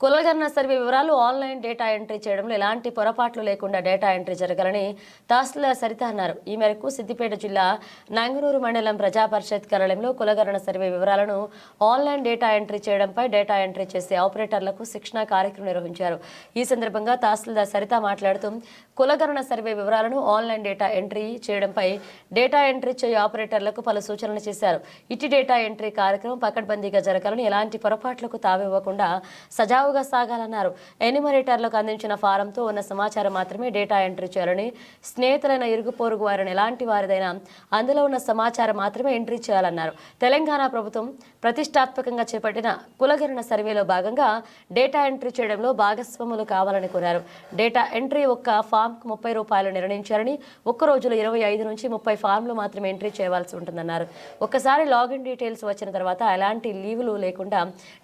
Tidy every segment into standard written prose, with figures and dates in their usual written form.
కులగణన సర్వే వివరాలు online data entry చేయడంలో ఎలాంటి పొరపాట్లు లేకుండా డేటా ఎంట్రీ జరగాలని తహసీల్దార్ సరిత అన్నారు. ఈ మేరకు సిద్దిపేట జిల్లా నంగనూరు మండలం ప్రజా పరిషత్ కార్యాలయంలో కులగణన సర్వే వివరాలను ఆన్లైన్ డేటా ఎంట్రీ చేయడంపై డేటా ఎంట్రీ చేసే ఆపరేటర్లకు శిక్షణ కార్యక్రమం నిర్వహించారు. ఈ సందర్భంగా తహసీల్దార్ సరిత మాట్లాడుతూ కులగణన సర్వే వివరాలను ఆన్లైన్ డేటా ఎంట్రీ చేయడంపై డేటా ఎంట్రీ చేయే ఆపరేటర్లకు పలు సూచనలు చేశారు. ఇటు డేటా ఎంట్రీ కార్యక్రమం పకడ్బందీగా జరగాలని, ఎలాంటి పొరపాట్లకు తావివ్వకుండా సజావుగా సాగాలన్నారు. ఎన్యూమరేటర్లకు అందించిన ఫారంతో ఉన్న సమాచారం మాత్రమే డేటా ఎంట్రీ చేయాలని, స్నేహితులైన ఇరుగు పొరుగు వారిని ఎలాంటి వారిదైనా అందులో ఉన్న సమాచారం మాత్రమే ఎంట్రీ చేయాలన్నారు. తెలంగాణ ప్రభుత్వం ప్రతిష్టాత్మకంగా చేపట్టిన కులగణన సర్వేలో భాగంగా డేటా ఎంట్రీ చేయడంలో భాగస్వాములు కావాలని కోరారు. డేటా ఎంట్రీ ఒక్క ఫామ్కు 30 రూపాయలు నిర్ణయించారని, ఒక్క రోజులో 25 నుంచి 30 ఫామ్లు మాత్రమే ఎంట్రీ చేయవలసి ఉంటుందన్నారు. ఒక్కసారి లాగిన్ డీటెయిల్స్ వచ్చిన తర్వాత ఎలాంటి లీవులు లేకుండా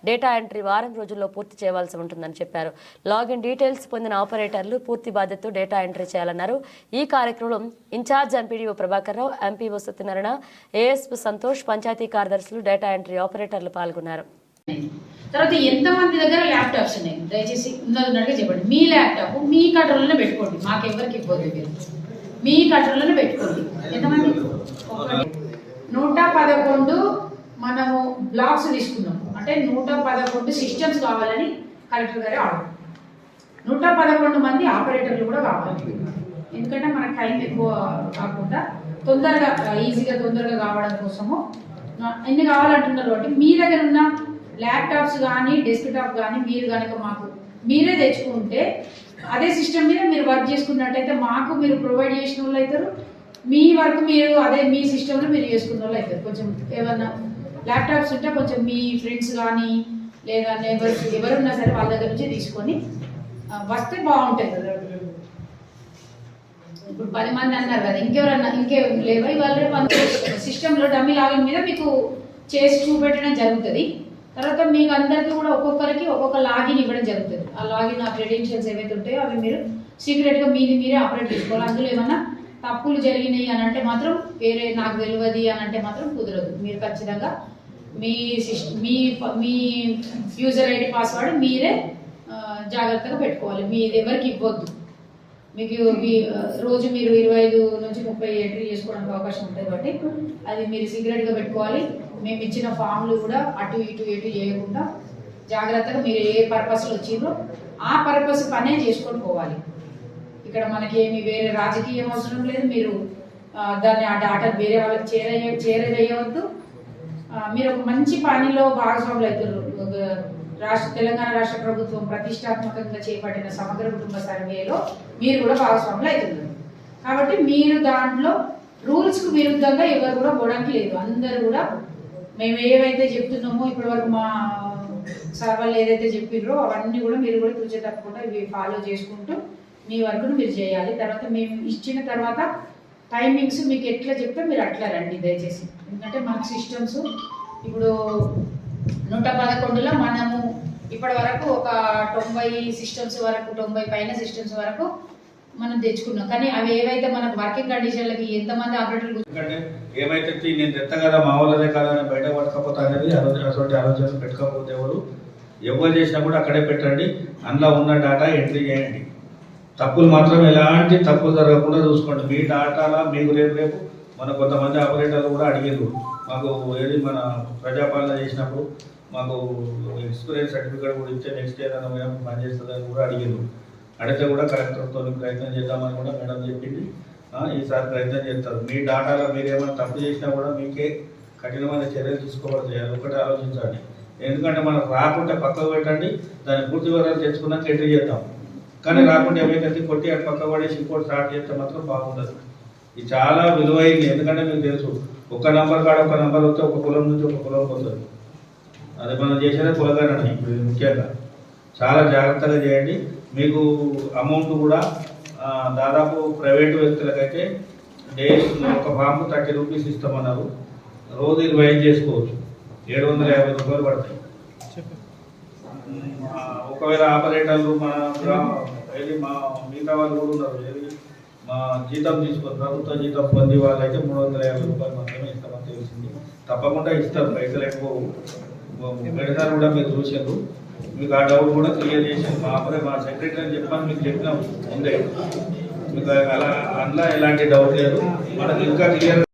డేటా ఎంట్రీ వారం రోజుల్లో పూర్తి చేయవలసి ఉంటుందని చెప్పారు. లాగిన్ డీటెయిల్స్ పొందిన ఆపరేటర్లు పూర్తి బాధ్యతతో డేటా ఎంట్రీ చేయాలన్నారు. ఈ కార్యక్రమంలో incharge MPDO Prabhakar Rao, MPO Satyanarayana, ASP Santosh, panchayat కార్యదర్శులు, డేటా ఎంట్రీ ఆపరేటర్లు పాల్గొన్నారు. తర్వాత ఎంతమంది దగ్గర ల్యాప్టాప్స్ ఉన్నాయి దయచేసి ఉన్నట్టుగా చెప్పండి. మీ ల్యాప్టాప్ మీ కంట్రోల్లోనే పెట్టుకోండి, మాకెవరికి ఇవ్వదు, మీరు మీ కంట్రోల్లోనే పెట్టుకోండి. ఎంతమంది? 111 మనము బ్లాక్స్ తీసుకున్నాం, అంటే 111 సిస్టమ్స్ కావాలని కలెక్టర్ గారి ఆర్డర్. 111 మంది ఆపరేటర్లు కూడా కావాలి, ఎందుకంటే మనకు టైం ఎక్కువ కాకుండా తొందరగా కావడం కోసము ఎన్ని కావాలంటున్నారు. కాబట్టి మీ దగ్గర ఉన్న ల్యాప్టాప్స్ కానీ డెస్క్టాప్ కానీ మీరు కనుక మాకు మీరే తెచ్చుకుంటే అదే సిస్టమ్ మీద మీరు వర్క్ చేసుకున్నట్టయితే మాకు మీరు ప్రొవైడ్ చేసిన వాళ్ళు అవుతారు, మీ వర్క్ మీరు అదే మీ సిస్టంలో మీరు చేసుకున్న వాళ్ళు అవుతారు. కొంచెం ఏమన్నా ల్యాప్టాప్స్ ఉంటే కొంచెం మీ ఫ్రెండ్స్ కానీ లేదా నేబర్స్ ఎవరున్నా సరే వాళ్ళ దగ్గర నుంచి తీసుకొని వస్తే బాగుంటుంది కదా. ఇప్పుడు 10 మంది అన్నారు కదా, ఇంకేం లేవా ఇవాళ సిస్టంలో డమ్మీ లాగిన్ మీద మీకు చేసి చూపెట్టడం జరుగుతుంది. తర్వాత మీకు అందరికీ కూడా ఒక్కొక్కరికి ఒక్కొక్క లాగిన్ ఇవ్వడం జరుగుతుంది. ఆ లాగిన్ ఆ క్రెడెన్షియల్స్ ఏవైతే ఉంటాయో అవి మీరు సీక్రెట్గా మీరే ఆపరేట్ చేసుకోవాలి. అందులో ఏమన్నా తప్పులు జరిగినాయి అని అంటే మాత్రం వేరే నాకు తెలియదు అని అంటే మాత్రం కుదరదు. మీరు ఖచ్చితంగా మీ యూజర్ ఐడి పాస్వర్డ్ మీరే జాగ్రత్తగా పెట్టుకోవాలి, మీది ఎవరికి ఇవ్వద్దు. మీకు రోజు మీరు 25 నుంచి 30 ఎంట్రీ చేసుకోవడానికి అవకాశం ఉంటుంది కాబట్టి అది మీరు సీక్రెట్గా పెట్టుకోవాలి. మేము ఇచ్చిన ఫామ్లు కూడా అటు ఇటు చేయకుండా జాగ్రత్తగా మీరు ఏ పర్పస్లో వచ్చిందో ఆ పర్పస్ పనే చేసుకొని పోవాలి. ఇక్కడ మనకి ఏమి వేరే రాజకీయం అవసరం లేదు. మీరు దాన్ని ఆ డాటా వేరే వాళ్ళకి చేరవేయవద్దు. మీరు ఒక మంచి పనిలో భాగస్వాములు అవుతారు. తెలంగాణ రాష్ట్ర ప్రభుత్వం ప్రతిష్టాత్మకంగా చేపట్టిన సమగ్ర కుటుంబ సర్వేలో మీరు కూడా భాగస్వాములు అవుతున్నారు. కాబట్టి మీరు దాంట్లో రూల్స్కు విరుద్ధంగా ఎవరు కూడా పోవడానికి లేదు. అందరూ కూడా మేము ఏవైతే చెప్తున్నామో ఇప్పటి వరకు మా సార్ వాళ్ళు ఏదైతే చెప్పిర్రో అవన్నీ కూడా మీరు కూడా తూచే తప్పకుండా ఇవి ఫాలో చేసుకుంటూ మీ వర్క్ను మీరు చేయాలి. తర్వాత మేము ఇచ్చిన తర్వాత టైమింగ్స్ మీకు ఎట్లా చెప్తే మీరు అట్లా రండి దయచేసి. ఎందుకంటే మనకు సిస్టమ్స్ ఇప్పుడు 111లో మనము ఇప్పటి వరకు ఒక 90 సిస్టమ్స్ వరకు 90 పైన సిస్టమ్స్ వరకు మనం తెచ్చుకున్నాం. కానీ అవి ఏవైతే మనకు వర్కింగ్ కండిషన్లకి ఎంతమంది ఆపరేటర్లు ఏమైతే నేను తెత్త కదా మా వాళ్ళదే కదా అని బయట పట్టకపోతా అనేది అటువంటి ఆలోచనలు పెట్టుకోకపోతే ఎవరు చేసినా కూడా అక్కడే పెట్టండి. అందులో ఉన్న డేటా ఎంట్రీ చేయండి. తప్పులు మాత్రం ఎలాంటి తప్పులు జరగకుండా చూసుకోండి. మీ డేటాలో మీకు రేపు మన కొంతమంది ఆపరేటర్లు కూడా అడిగారు, మాకు ఏది మన ప్రజాపాలన చేసినప్పుడు మాకు ఎక్స్పీరియన్స్ సర్టిఫికేట్ కూడా ఇచ్చే నెక్స్ట్ ఏదైనా మేము పనిచేస్తుందని కూడా అడిగారు. అడిగితే కూడా కలెక్టర్తో ప్రయత్నం చేద్దామని కూడా మేడం చెప్పింది. ఈసారి ప్రయత్నం చేస్తారు. మీ డేటాలో మీరు ఏమైనా తప్పు చేసినా కూడా మీకే కఠినమైన చర్యలు తీసుకోవాలి. ఒకటి ఆలోచించండి. ఎందుకంటే మనకు రాకుంటే పక్కకు పెట్టండి, దాన్ని పూర్తి వివరాలు తెచ్చుకున్నాక ఎంట్రీ చేద్దాం. కానీ రాకుండా ఏమైతే కొట్టి అటు పక్క పడేసి ఇంకోటి స్టార్ట్ చేస్తే మాత్రం బాగుండదు. ఇది చాలా విలువైంది. ఎందుకంటే మీకు తెలుసు, ఒక నంబర్ కాడ ఒక నంబర్ వస్తే ఒక కులం నుంచి ఒక కులం పోతుంది. అది మనం చేసేదే కులగణన. ఇప్పుడు ముఖ్యంగా చాలా జాగ్రత్తగా చేయండి. మీకు అమౌంట్ కూడా దాదాపు ప్రైవేటు వ్యక్తులకైతే డైలీ ఒక ఫామ్కు 30 రూపీస్ ఇస్తామన్నారు. రోజు 25 చేసుకోవచ్చు, 750 రూపాయలు పడతాయి. ఒకవేళ ఆపరేటర్లు మా మిగతా వాళ్ళు కూడా ఉన్నారు, మా జీతం తీసుకొని ప్రభుత్వ జీతం పొంది వాళ్ళైతే 350 రూపాయలు మాత్రమే ఇస్తామని తెలిసింది. తప్పకుండా ఇస్తారు, పైసలు ఎక్కువ పెడతారు కూడా మీరు చూసారు. మీకు ఆ డౌట్ కూడా క్లియర్ చేసి మా సెక్రటరీ అని చెప్పాను, మీకు చెప్పిన ఉండే మీకు అలా అందులో ఎలాంటి డౌట్ లేదు. మనకు ఇంకా క్లియర్